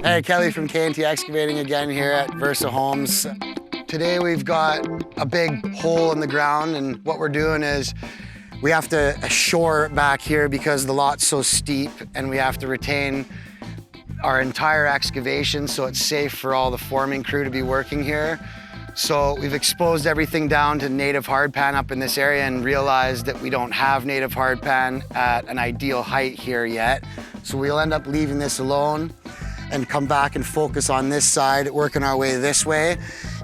Hey, Kelly from K&D Excavating again here at Versa Homes. Today we've got a big hole in the ground, and what we're doing is we have to shore back here because the lot's so steep, and we have to retain our entire excavation so it's safe for all the forming crew to be working here. So we've exposed everything down to native hardpan up in this area and realized that we don't have native hardpan at an ideal height here yet. So we'll end up leaving this alone and come back and focus on this side, working our way this way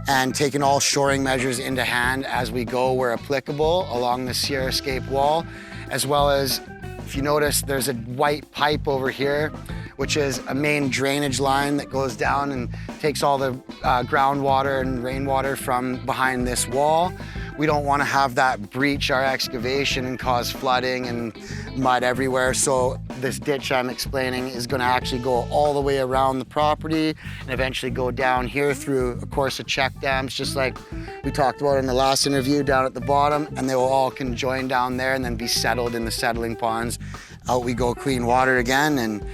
and taking all shoring measures into hand as we go where applicable along the Sierra Escape wall, as well as, if you notice, there's a white pipe over here, which is a main drainage line that goes down and takes all the groundwater and rainwater from behind this wall. We don't want to have that breach our excavation and cause flooding and mud everywhere. So this ditch I'm explaining is going to actually go all the way around the property and eventually go down here through a course of check dams, just like we talked about in the last interview down at the bottom, and they will all conjoin down there and then be settled in the settling ponds. Out we go, clean water again. And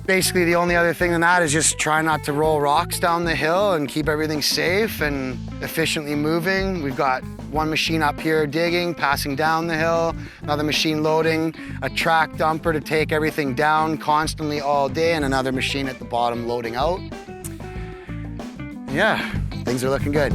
basically the only other thing than that is just try not to roll rocks down the hill and keep everything safe and efficiently moving. We've got one machine up here digging, passing down the hill, another machine loading, a track dumper to take everything down constantly all day, and another machine at the bottom loading out. Yeah, things are looking good.